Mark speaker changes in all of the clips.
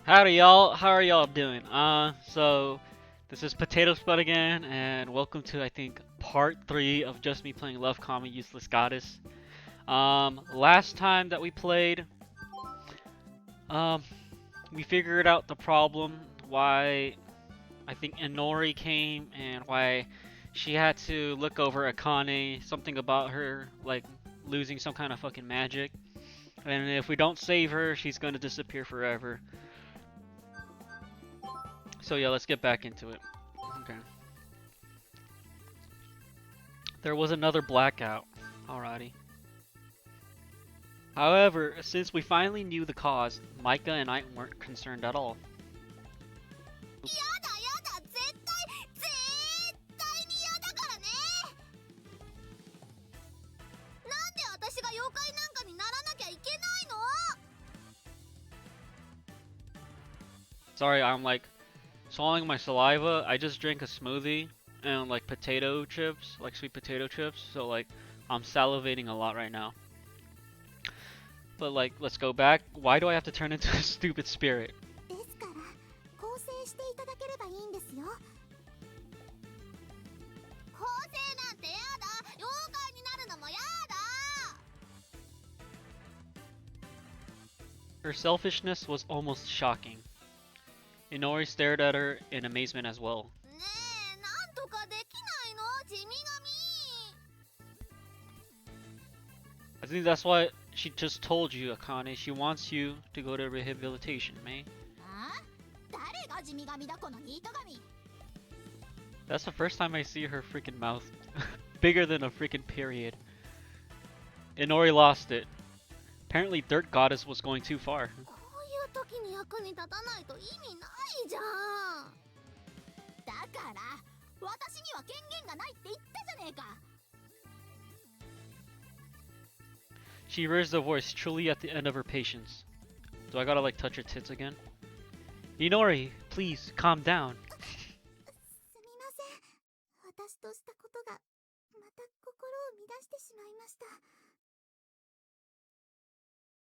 Speaker 1: Howdy y'all, how are y'all doing? So this is Potato Spud again, and welcome to I think part 3 of just me playing Love Common Useless Goddess. Last time that we played, um, we figured out the problem why I think Inori came and why she had to look over Akane, something about her like losing some kind of fucking magic. And if we don't save her, she's gonna disappear forever. So yeah, let's get back into it. Okay. There was another blackout. Alrighty. However, since we finally knew the cause, Micah and I weren't concerned at all. Oops. Sorry, I'm like swallowing my saliva. I just drank a smoothie and like potato chips, like sweet potato chips. So like I'm salivating a lot right now. But like, let's go back. Why do I have to turn into a stupid spirit? Her selfishness was almost shocking. Inori stared at her in amazement as well. I think that's why she just told you, Akane. She wants you to go to rehabilitation, man. That's the first time I see her freaking mouth. Bigger than a freaking period. Inori lost it. Apparently Dirt Goddess was going too far. She raised her voice, truly at the end of her patience. Do I gotta like touch her tits again? Inori, please, calm down.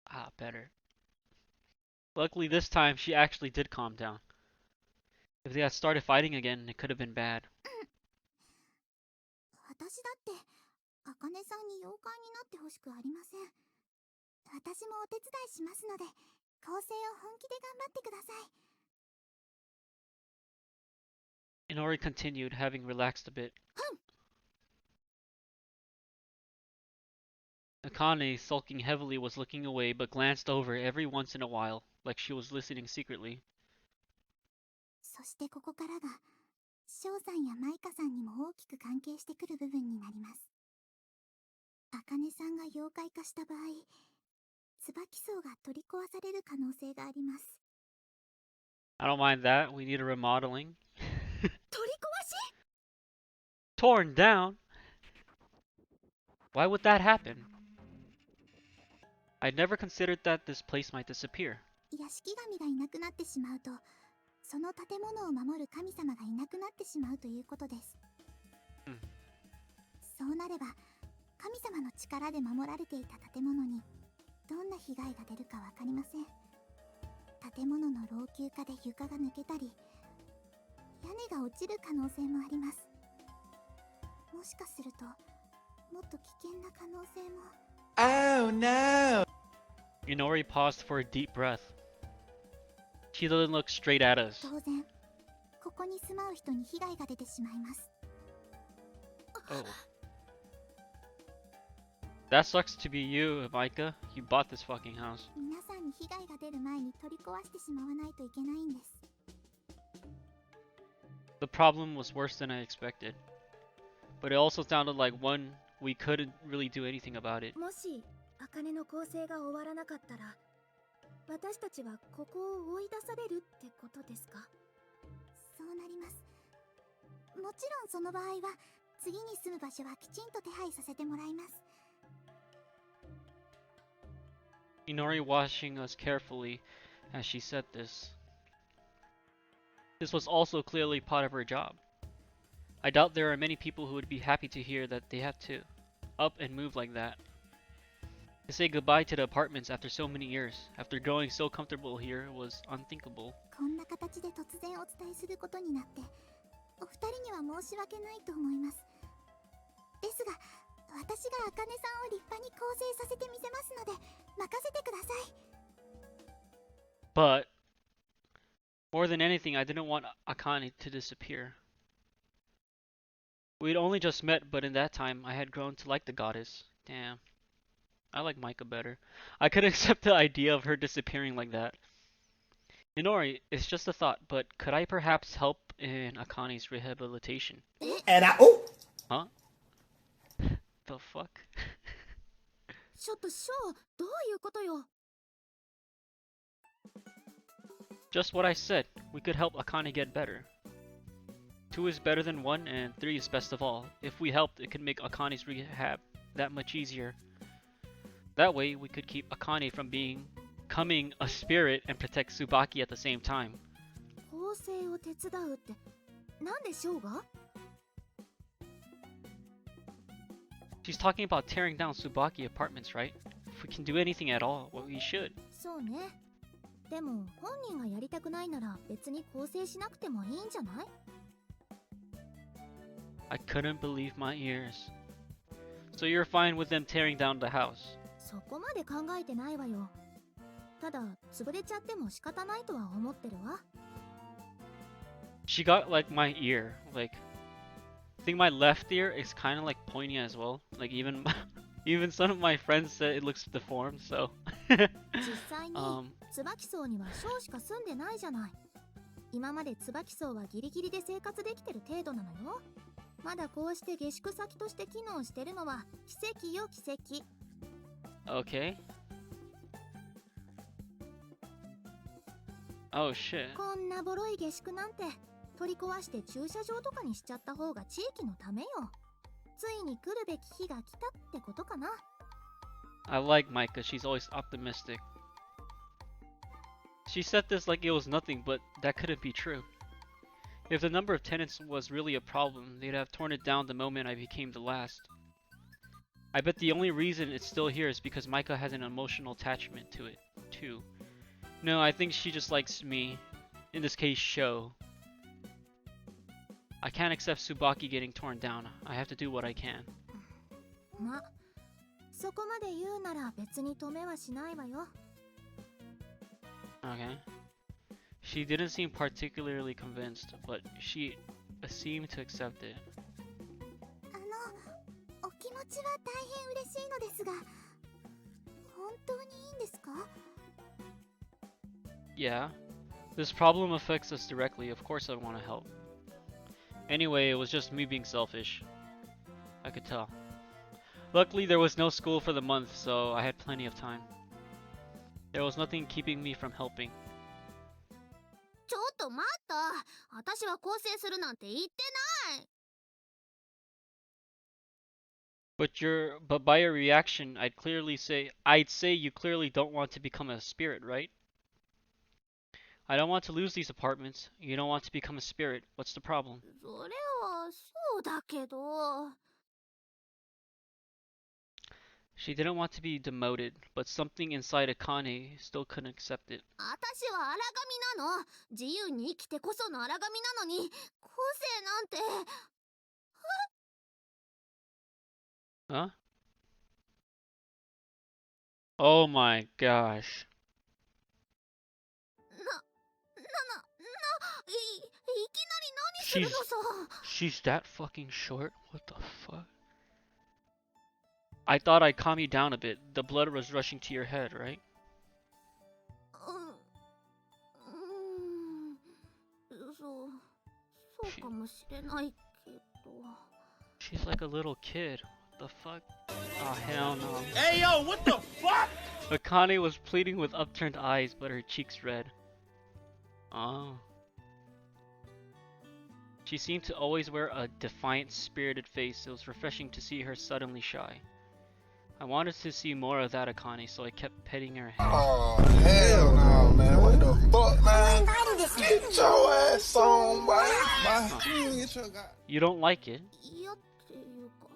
Speaker 1: Ah, better. Luckily this time she actually did calm down. If they had started fighting again, it could have been bad. Inori continued, having relaxed a bit. Akane, sulking heavily, was looking away but glanced over every once in a while, like she was listening secretly. I don't mind that, we need a remodeling. Torn down? Why would that happen? I'd never considered that this place might disappear. Hmm.
Speaker 2: Oh no!
Speaker 1: Inori paused for a deep breath. She doesn't look straight at us. Oh. That sucks to be you, Micah. You bought this fucking house. The problem was worse than I expected. But it also sounded like one we couldn't really do anything about it. Inori watching us carefully as she said this. This was also clearly part of her job. I doubt there are many people who would be happy to hear that they have to up and move like that. To say goodbye to the apartments after so many years, after growing so comfortable here, was unthinkable.
Speaker 3: こんな形で突然お伝えすることになってお二人には申し訳ないと思います。ですが私が茜さんを立派に更生させてみせますので任せてください。
Speaker 1: But more than anything, I didn't want Akane to disappear. We'd only just met, but in that time, I had grown to like the goddess. Damn. I like Micah better. I could accept the idea of her disappearing like that. Inori, it's just a thought, but could I perhaps help in Akane's rehabilitation?
Speaker 2: And
Speaker 1: Huh? The fuck?
Speaker 3: ちょっとショー、どういうことよ。
Speaker 1: Just what I said. We could help Akane get better. 2 is better than 1, and 3 is best of all. If we helped, it could make Akane's rehab that much easier. That way, we could keep Akane from becoming a spirit and protect Tsubaki at the same time.
Speaker 3: 更生を手伝うってなんでショーが？
Speaker 1: She's talking about tearing down Tsubaki apartments, right? If we can do anything at all, well, we should.
Speaker 3: そうね。でも本人がやりたくないなら別に更生しなくてもいいんじゃない？
Speaker 1: I couldn't believe my ears. So you're fine with them tearing down the house?
Speaker 3: そこまで考えてないわよ。ただ潰れちゃっても仕方ないとは思ってるわ。
Speaker 1: She got like my ear, like I think my left ear is kind of like pointy as well. Like even even some of my friends said it looks deformed. So
Speaker 3: 実際に椿荘にはショーしか住んでないじゃない。今まで椿荘はギリギリで生活できてる程度なのよ。まだこうして下宿先として機能してるのは奇跡よ奇跡。
Speaker 1: Okay. Oh shit.
Speaker 3: こんなボロい下宿なんて取り壊して駐車場とかにしちゃった方が地域のためよ。ついに来るべき日が来たってことかな。
Speaker 1: I like Micah. She's always optimistic. She said this like it was nothing, but that couldn't be true. If the number of tenants was really a problem, they'd have torn it down the moment I became the last. I bet the only reason it's still here is because Micah has an emotional attachment to it, too. No, I think she just likes me. In this case, Sho. I can't accept Tsubaki getting torn down. I have to do what I can.
Speaker 3: ま、そこまで言うなら別に止めはしないわよ。
Speaker 1: Okay. She didn't seem particularly convinced, but she seemed to accept it.
Speaker 3: お気持ちは大変嬉しいのですが、本当にいいんですか？
Speaker 1: Yeah. This problem affects us directly. Of course I want to help. Anyway, it was just me being selfish. I could tell. Luckily, there was no school for the month, so I had plenty of time. There was nothing keeping me from helping.
Speaker 3: ちょっと待った。私は更生するなんて言ってない。
Speaker 1: But by your reaction, I'd say you clearly don't want to become a spirit, right? I don't want to lose these apartments. You don't want to become a spirit. What's the problem?
Speaker 3: それはそうだけど。
Speaker 1: She didn't want to be demoted, but something inside Akane still couldn't accept it.
Speaker 3: 私は荒神なの。自由に生きてこその荒神なのに、個性なんて。
Speaker 1: Huh? Oh my gosh.
Speaker 3: いきなり何するのさ。
Speaker 1: She's that fucking short? What the fuck? I thought I'd calm you down a bit. The blood was rushing to your head, right?
Speaker 3: そうかもしれないけど。
Speaker 1: She's like a little kid. What the fuck? Oh hell no.
Speaker 2: Hey yo, what the fuck?
Speaker 1: Akane was pleading with upturned eyes, but her cheeks red. Oh. She seemed to always wear a defiant, spirited face. It was refreshing to see her suddenly shy. I wanted to see more of that Akane, so I kept petting her head.
Speaker 4: Oh, hell no, man. What the fuck, man? Get your ass on, boy.
Speaker 1: You don't like it?
Speaker 3: 嫌っていうか、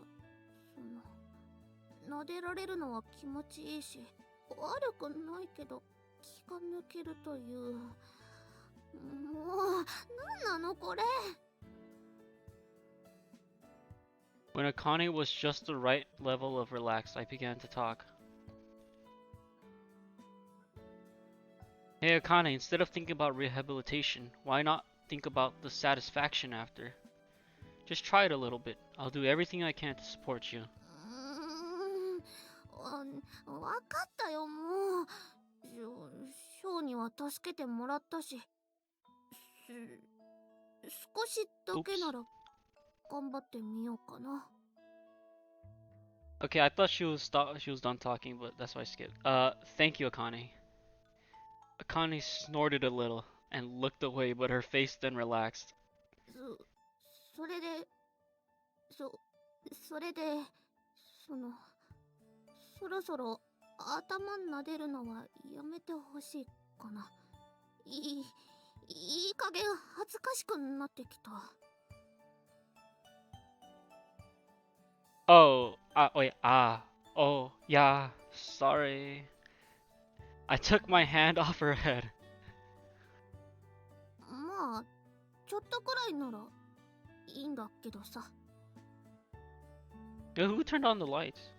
Speaker 3: 撫でられるのは気持ちいいし、悪くないけど気が抜けるという。もう何なのこれ。
Speaker 1: When Akane was just the right level of relaxed, I began to talk. Hey Akane, instead of thinking about rehabilitation, why not think about the satisfaction after? Just try it a little bit. I'll do everything I can to support you.
Speaker 3: わかったよ、もう。ショーには助けてもらったし、少しだけなら頑張ってみようかな。
Speaker 1: Okay, I thought she was done talking, but that's why I skipped. Thank you, Akane. Akane snorted a little and looked away, but her face then relaxed.
Speaker 3: それで、それで、そろそろ頭撫でるのはやめてほしいかな。いい加減恥ずかしくなってきた。
Speaker 1: Oh, wait, oh, yeah, sorry. I took my hand off her head.
Speaker 3: まあ、ちょっとくらいならいいんだけどさ。
Speaker 1: Who turned on the lights?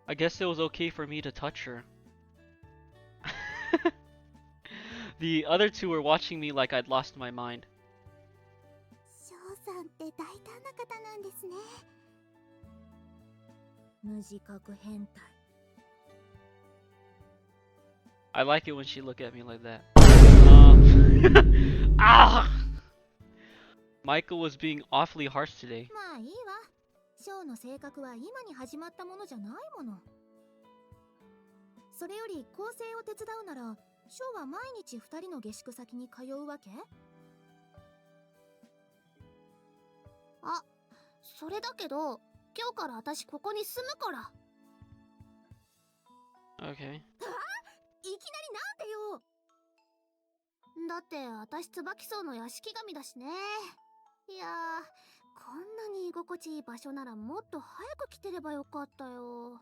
Speaker 1: I guess it was okay for me to touch her. The other two were watching me like I'd lost my mind.
Speaker 3: 翔さんって大胆な方なんですね。無自覚変態。
Speaker 1: I like it when she look at me like that. Ah! Michael was being awfully harsh today.
Speaker 3: まあいいわ。ショーの性格は今に始まったものじゃないもの。それより構成を手伝うなら、ショーは毎日2人の下宿先に通うわけ？あ、それだけど、今日から私ここに住むから。
Speaker 1: Okay.
Speaker 3: いきなりなんでよ。だって私椿荘の屋敷神だしね。いやー、こんなに居心地いい場所ならもっと早く来てればよかったよ。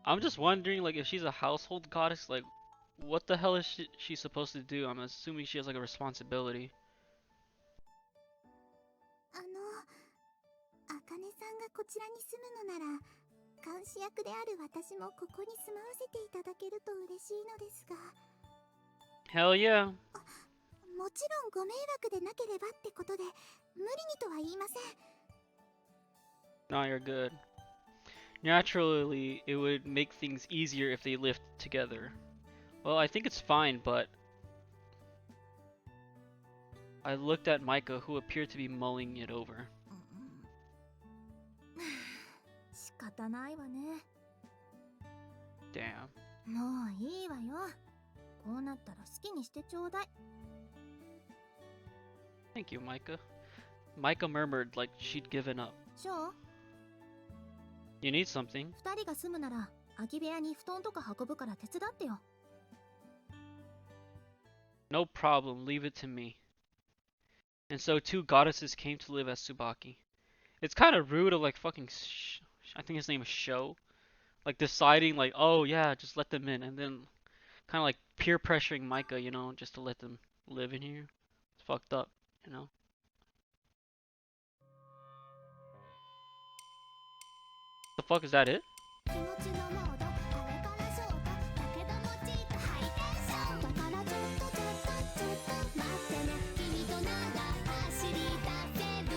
Speaker 1: I'm just wondering, like, if she's a household goddess, like, what the hell is she supposed to do? I'm assuming she has, like, a responsibility.
Speaker 3: 茜さんがこちらに住むのなら、監視役である私もここに住まわせていただけると嬉しいのですが。
Speaker 1: Hell yeah.
Speaker 3: もちろんご迷惑でなければってことで、無理にとは言いません。
Speaker 1: No, you're good. Naturally, it would make things easier if they lived together. Well, I think it's fine, but I looked at Micah, who appeared to be mulling it over.
Speaker 3: 仕方ないわね。
Speaker 1: Damn.
Speaker 3: もういいわよ。こうなったら好きにしてちょうだい。
Speaker 1: Thank you, Micah. Micah murmured like she'd given up.
Speaker 3: ショー、
Speaker 1: You need something?
Speaker 3: 2人が住むなら空き部屋に布団とか運ぶから手伝ってよ。
Speaker 1: No problem, leave it to me. And so two goddesses came to live at Tsubaki. It's kind of rude of like fucking I think his name is Sho, like deciding like, oh yeah, just let them in, and then kind of like peer pressuring Micah, you know, just to let them live in here. It's fucked up, you know. The fuck, is that it?
Speaker 3: 気持ちのモード、あれからショート、だけどもちっとハイテンション。だからちょっと待ってね、君となら走り出せる。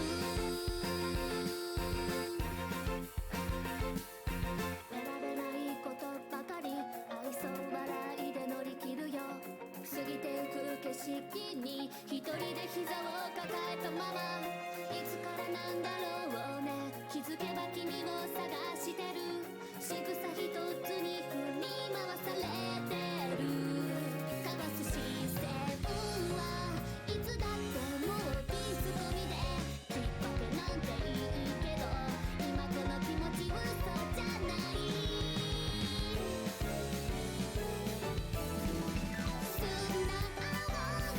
Speaker 3: 選べないことばかり、愛想笑いで乗り切るよ。過ぎてゆく景色に一人で膝を抱えたまま、いつからなんだろうね、気づけば君を探してる。仕草一つに振り回されてる。かわす視線はいつだってもうピース込みで、きっかけなんていいけど、今この気持ち嘘じゃない。素直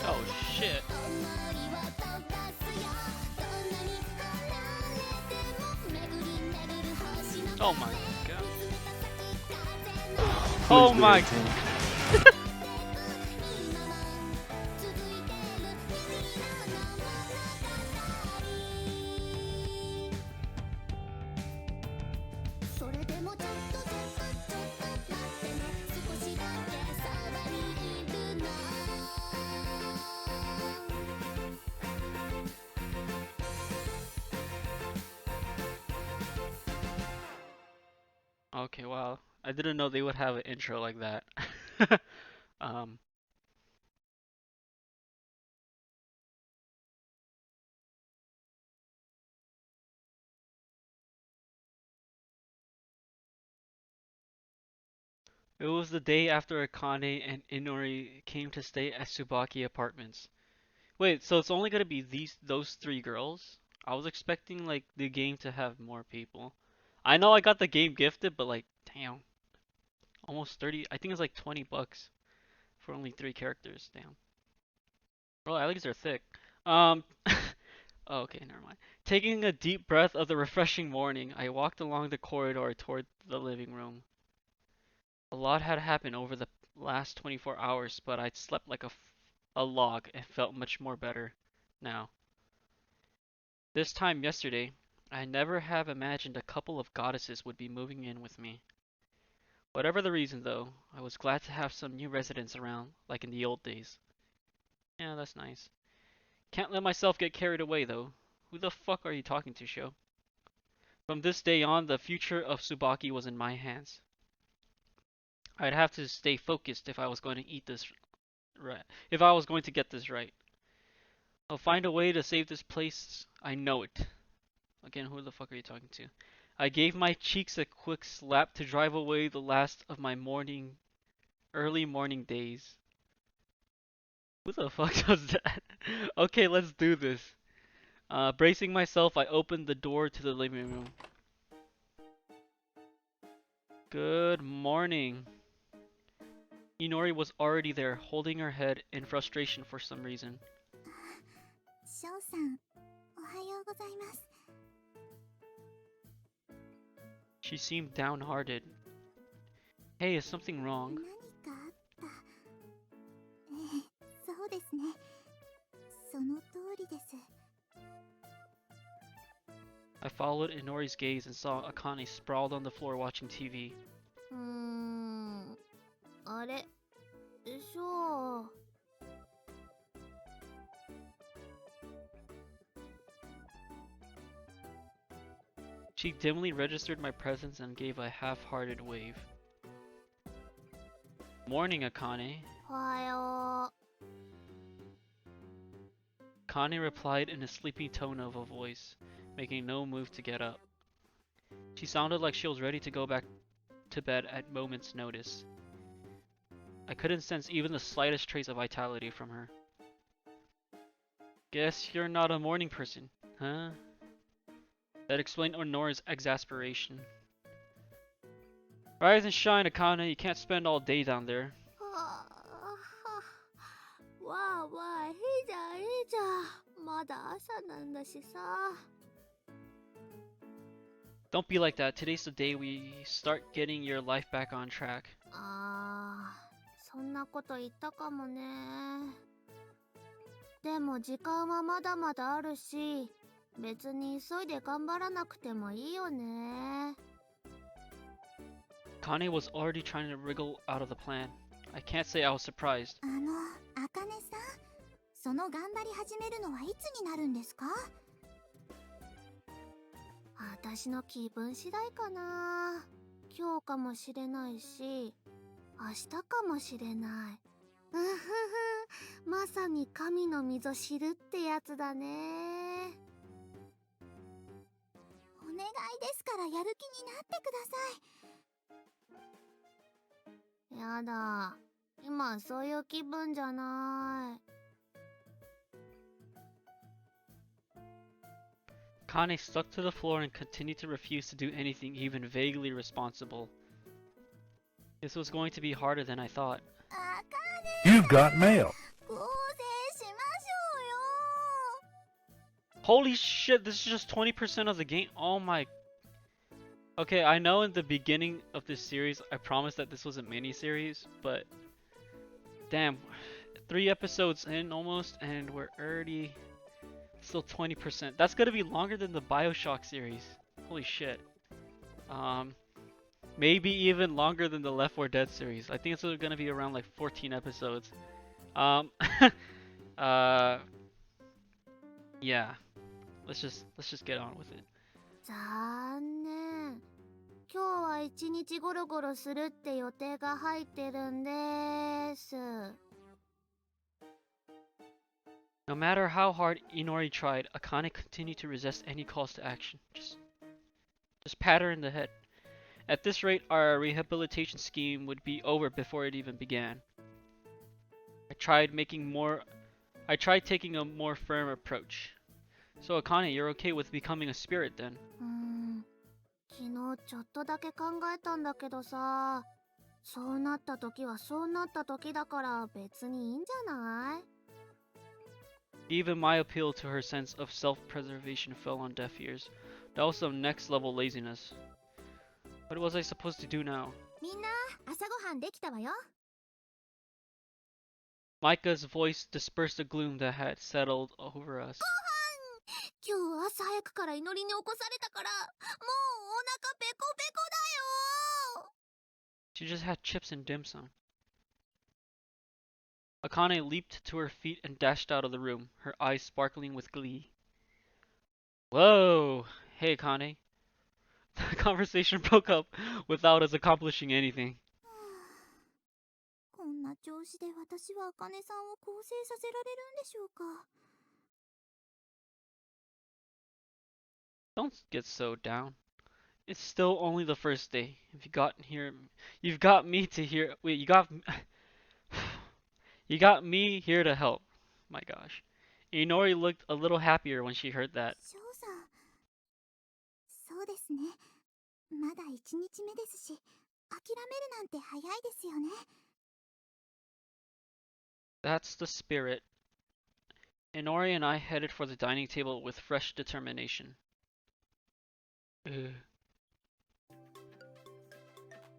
Speaker 1: Oh shit.
Speaker 3: 思いを飛ばすよ。どんなに離れても巡り巡る星の
Speaker 1: Oh my god. Oh my. Okay, wow. I didn't know they would have an intro like that. um, it was the day after Akane and Inori came to stay at Tsubaki Apartments. Wait, so it's only gonna be those three girls? I was expecting like the game to have more people. I know I got the game gifted, but like, damn, almost 30. I think it's like $20 for only three characters. Damn. Bro, at least they're thick. Um, oh, okay, never mind. Taking a deep breath of the refreshing morning, I walked along the corridor toward the living room. A lot had happened over the last 24 hours, but I'd slept like a log and felt much more better now. This time yesterday, I never have imagined a couple of goddesses would be moving in with me. Whatever the reason though, I was glad to have some new residents around, like in the old days. Yeah, that's nice. Can't let myself get carried away though. Who the fuck are you talking to, Sho? From this day on, the future of Tsubaki was in my hands. I'd have to stay focused if I was going to eat this right. If I was going to get this right. I'll find a way to save this place. I know it. Again, who the fuck are you talking to? I gave my cheeks a quick slap to drive away the last of my early morning days. Who the fuck does that? Okay, let's do this. Bracing myself, I opened the door to the living room. Good morning. Inori was already there, holding her head in frustration for some reason. She seemed downhearted. Hey, is something wrong? I followed Inori's gaze and saw Akane sprawled on the floor watching TV. She dimly registered my presence and gave a half-hearted wave. Morning, Akane. Akane replied in a sleepy tone of a voice, making no move to get up. She sounded like she was ready to go back to bed at moment's notice. I couldn't sense even the slightest trace of vitality from her. Guess you're not a morning person, huh? That explained Honori's exasperation. Rise and shine, Akane. You can't spend all day down there. Don't be like that. Today's the day we start getting your life back on track.
Speaker 3: そんなこと言ったかもね。でも時間はまだまだあるし、別に急いで頑張らなくてもいいよね。
Speaker 1: Akane was already trying to wriggle out of the plan. I can't say I was surprised.
Speaker 3: あかねさん、その頑張り始めるのはいつになるんですか？私の気分次第かな。今日かもしれないし、明日かもしれない。うふふ、まさに神の溝知るってやつだね。お願いですからやる気になってください。やだ、今そういう気分じゃない。
Speaker 1: Akane stuck to the floor and continued to refuse to do anything even vaguely responsible. This was going to be harder than I thought.
Speaker 5: You've got mail.
Speaker 1: Holy shit, this is just 20% of the game. Oh my. Okay, I know in the beginning of this series, I promised that this was a mini-series, but damn, 3 episodes in almost, and we're already still 20%. That's gonna be longer than the BioShock series. Holy shit. Um, Maybe even longer than the Left 4 Dead series. I think it's gonna be around like 14 episodes. Um, uh, yeah. Let's just get on with it.
Speaker 3: 残念。今日は一日ゴロゴロするって予定が入ってるんです。
Speaker 1: No matter how hard Inori tried, Akane continued to resist any calls to action. Just pat her in the head. At this rate, our rehabilitation scheme would be over before it even began. I tried taking a more firm approach. So Akane, you're okay with becoming a spirit then?
Speaker 3: 昨日ちょっとだけ考えたんだけどさ、そうなった時はそうなった時だから別にいいんじゃない？
Speaker 1: Even my appeal to her sense of self-preservation fell on deaf ears. That was some next-level laziness. What was I supposed to do now?
Speaker 3: みんな、朝ごはんできたわよ。
Speaker 1: Micah's voice dispersed the gloom that had settled over us.
Speaker 3: 今日朝早くから祈りに起こされたから、もうお腹ペコペコだよ。
Speaker 1: She just had chips and dim sum. Akane leaped to her feet and dashed out of the room, her eyes sparkling with glee. Whoa! Hey, Akane. The conversation broke up without us accomplishing anything.
Speaker 3: こんな調子で私は茜さんを更生させられるんでしょうか。
Speaker 1: Don't get so down. It's still only the first day. If you got here, you've got me to here. Wait, you got me here to help. My gosh. Inori looked a little happier when she heard that.
Speaker 3: 翔さん、そうですね。まだ1日目ですし、諦めるなんて早いですよね。
Speaker 1: That's the spirit. Inori and I headed for the dining table with fresh determination. Ugh.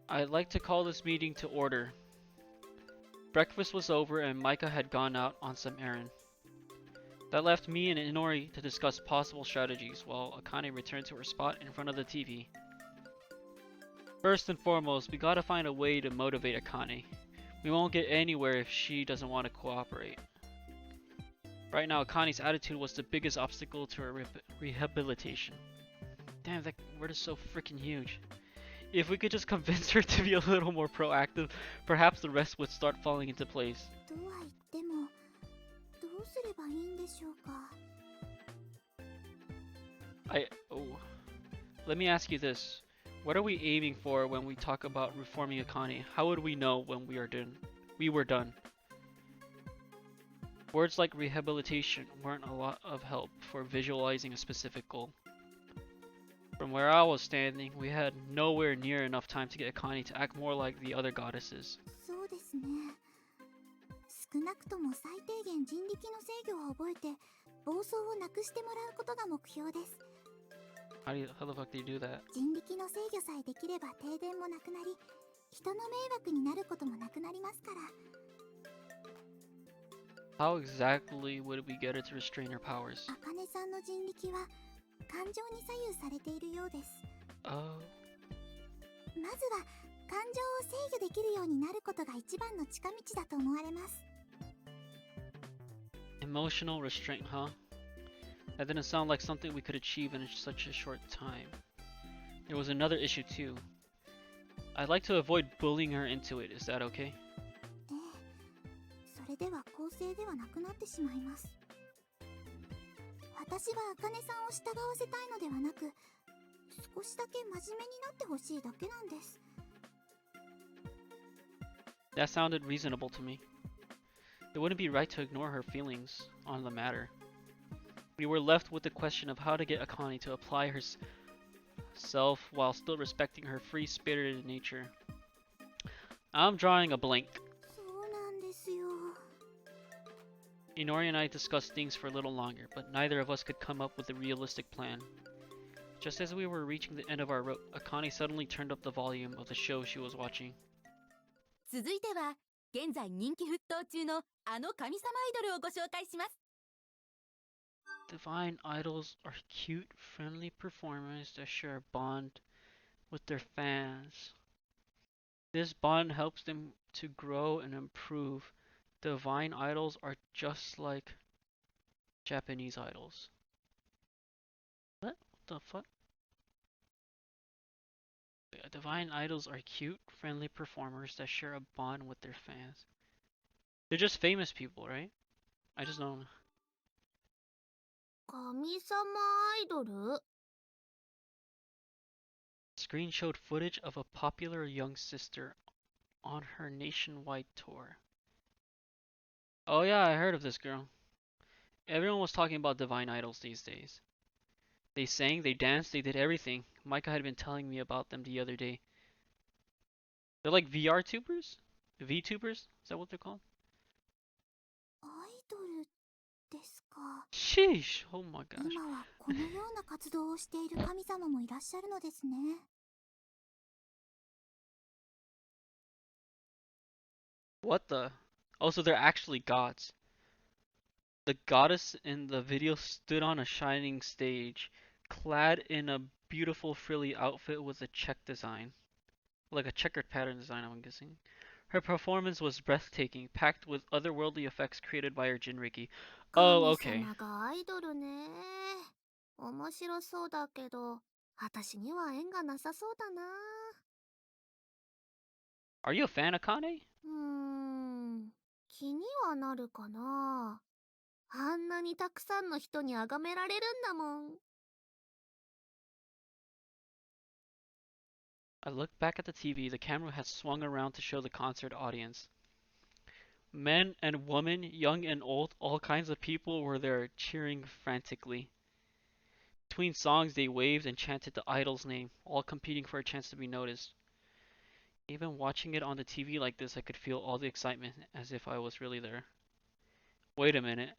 Speaker 1: I'd like to call this meeting to order. Breakfast was over and Micah had gone out on some errand. That left me and Inori to discuss possible strategies while Akane returned to her spot in front of the TV. First and foremost, we gotta find a way to motivate Akane. We won't get anywhere if she doesn't want to cooperate. Right now, Akane's attitude was the biggest obstacle to her rehabilitation. Damn, that word is so freaking huge. If we could just convince her to be a little more proactive, perhaps the rest would start falling into place.
Speaker 3: とは言っても、どうすればいいんでしょうか。
Speaker 1: Let me ask you this. What are we aiming for when we talk about reforming Akane? How would we know when we were done? Words like rehabilitation weren't a lot of help for visualizing a specific goal. From where I was standing, we had nowhere near enough time to get Akane to act more like the other goddesses.
Speaker 3: そうですね。少なくとも最低限人力の制御を覚えて、暴走をなくしてもらうことが目標です。
Speaker 1: How the fuck do you do that?
Speaker 3: 人力の制御さえできれば停電もなくなり、人の迷惑になることもなくなりますから。
Speaker 1: How exactly would we get her to restrain her powers?
Speaker 3: 茜さんの人力は感情に左右されているようです。
Speaker 1: Oh.
Speaker 3: まずは感情を制御できるようになることが一番の近道だと思われます。
Speaker 1: Emotional restraint, huh? That didn't sound like something we could achieve in such a short time. There was another issue too. I'd like to avoid bullying her into it. Is that okay?
Speaker 3: ええ、それでは公正ではなくなってしまいます。私は茜さんを従わせたいのではなく、少しだけ真面目になってほしいだけなんです。
Speaker 1: That sounded reasonable to me. It wouldn't be right to ignore her feelings on the matter. We were left with the question of how to get Akane to apply herself while still respecting her free-spirited nature. I'm drawing a blank.
Speaker 3: そうなんですよ。
Speaker 1: Inori and I discussed things for a little longer, but neither of us could come up with a realistic plan. Just as we were reaching the end of our rope, Akane suddenly turned up the volume of the show she was watching.
Speaker 6: 続いては現在人気沸騰中のあの神様アイドルをご紹介します。
Speaker 1: Divine idols are cute, friendly performers that share a bond with their fans. This bond helps them to grow and improve. Divine idols are just like Japanese idols. What the fuck? Divine idols are cute, friendly performers that share a bond with their fans. They're just famous people, right? I just don't.
Speaker 3: 神様アイドル？
Speaker 1: Screen showed footage of a popular young sister on her nationwide tour. Oh yeah, I heard of this girl. Everyone was talking about Divine Idols these days. They sang, they danced, they did everything. Micah had been telling me about them the other day. They're like VR tubers? VTubers? Is that what they're called?
Speaker 3: アイドルですか。
Speaker 1: Sheesh! Oh my gosh.
Speaker 3: 今はこのような活動をしている神様もいらっしゃるのですね。
Speaker 1: What the? Oh, so they're actually gods. The goddess in the video stood on a shining stage, clad in a beautiful frilly outfit with a check design. Like a checkered pattern design, I'm guessing. Her performance was breathtaking, packed with otherworldly effects created by her Jinchiruki. Oh, okay.
Speaker 3: 神様がアイドルね。面白そうだけど、私には縁がなさそうだな。
Speaker 1: Are you a fan of Akane?
Speaker 3: 気にはなるかな。あんなにたくさんの人に崇められるんだもん。
Speaker 1: I looked back at the TV. The camera had swung around to show the concert audience. Men and women, young and old, all kinds of people were there cheering frantically. Between songs, they waved and chanted the idol's name, all competing for a chance to be noticed. Even watching it on the TV like this, I could feel all the excitement as if I was really there. Wait a minute.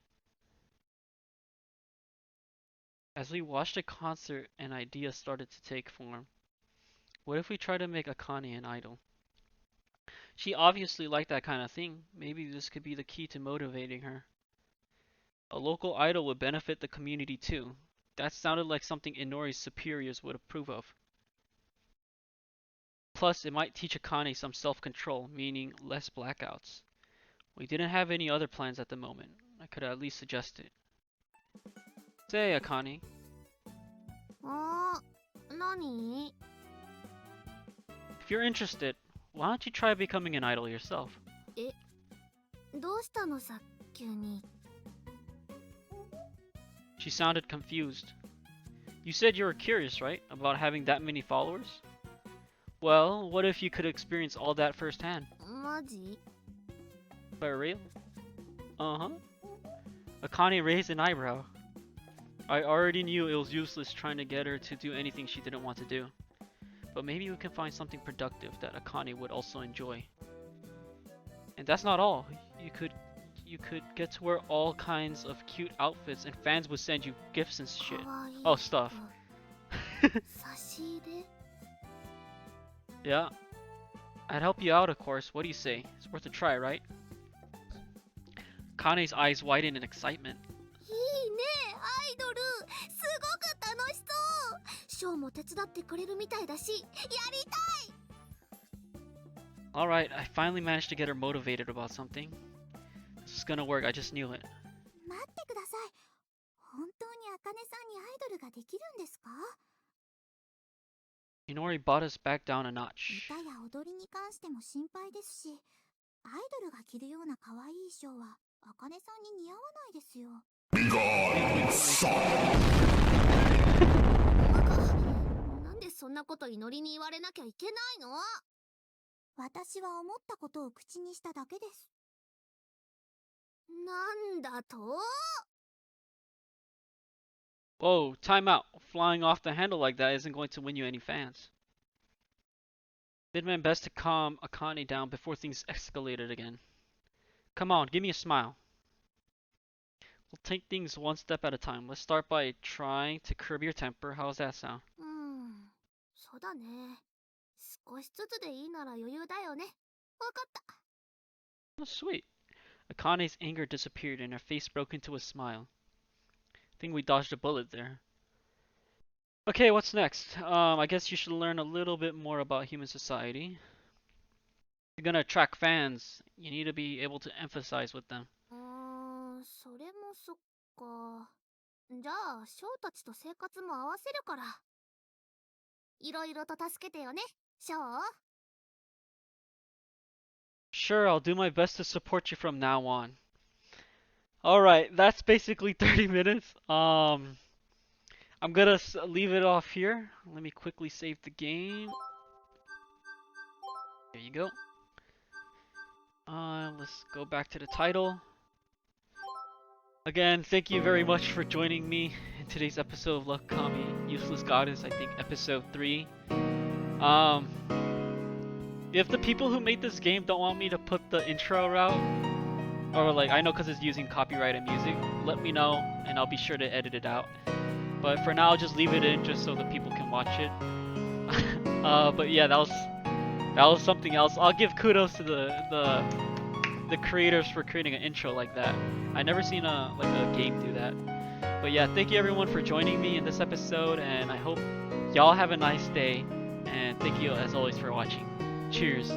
Speaker 1: As we watched the concert, an idea started to take form. What if we try to make Akane an idol? She obviously liked that kind of thing. Maybe this could be the key to motivating her. A local idol would benefit the community too. That sounded like something Inori's superiors would approve of. Plus, it might teach Akane some self-control, meaning less blackouts. We didn't have any other plans at the moment. I could at least suggest it. Say, Akane.
Speaker 3: 何？
Speaker 1: If you're interested, why don't you try becoming an idol yourself?
Speaker 3: どうしたのさ、急に。
Speaker 1: She sounded confused. You said you were curious, right? About having that many followers? Well, what if you could experience all that firsthand?
Speaker 3: マジ？
Speaker 1: For real? Uh-huh. Akane raised an eyebrow. I already knew it was useless trying to get her to do anything she didn't want to do. But maybe we can find something productive that Akane would also enjoy. And that's not all. You could get to wear all kinds of cute outfits and fans would send you gifts and shit.
Speaker 3: かわいい。
Speaker 1: Oh, stuff.
Speaker 3: 差し入れ？
Speaker 1: Yeah. I'd help you out, of course. What do you say? It's worth a try, right? Kane's eyes widened in excitement.
Speaker 3: いいね、アイドル。すごく楽しそう。ショーも手伝ってくれるみたいだし、やりたい。
Speaker 1: Alright, I finally managed to get her motivated about something. This is gonna work, I just knew it.
Speaker 3: 待ってください。本当にあかねさんにアイドルができるんですか？
Speaker 1: Inori brought us back down a notch.
Speaker 3: 歌や踊りに関しても心配ですし、アイドルが着るような可愛い衣装はあかねさんに似合わないですよ。なんでそんなこと祈りに言われなきゃいけないの？私は思ったことを口にしただけです。なんだと？
Speaker 1: Whoa, time out. Flying off the handle like that isn't going to win you any fans. Did my best to calm Akane down before things escalated again. Come on, give me a smile. We'll take things one step at a time. Let's start by trying to curb your temper. How's that sound?
Speaker 3: そうだね。少しずつでいいなら余裕だよね。わかった。
Speaker 1: Oh, sweet. Akane's anger disappeared and her face broke into a smile. I think we dodged a bullet there. Okay, what's next? I guess you should learn a little bit more about human society. If you're gonna attract fans, you need to be able to emphasize with them.
Speaker 3: それもそっか。じゃあ、ショウたちと生活も合わせるから。いろいろと助けてよね、ショウ。
Speaker 1: Sure, I'll do my best to support you from now on. Alright, that's basically 30 minutes. I'm gonna leave it off here. Let me quickly save the game. There you go. Let's go back to the title. Again, thank you very much for joining me in today's episode of Love Kami Useless Goddess, I think episode 3. If the people who made this game don't want me to put the intro route, or like, I know because it's using copyrighted music, let me know and I'll be sure to edit it out. But for now, I'll just leave it in just so the people can watch it. But yeah, that was something else. I'll give kudos to the creators for creating an intro like that. I never seen a game do that. But yeah, thank you everyone for joining me in this episode, and I hope y'all have a nice day. And thank you as always for watching. Cheers.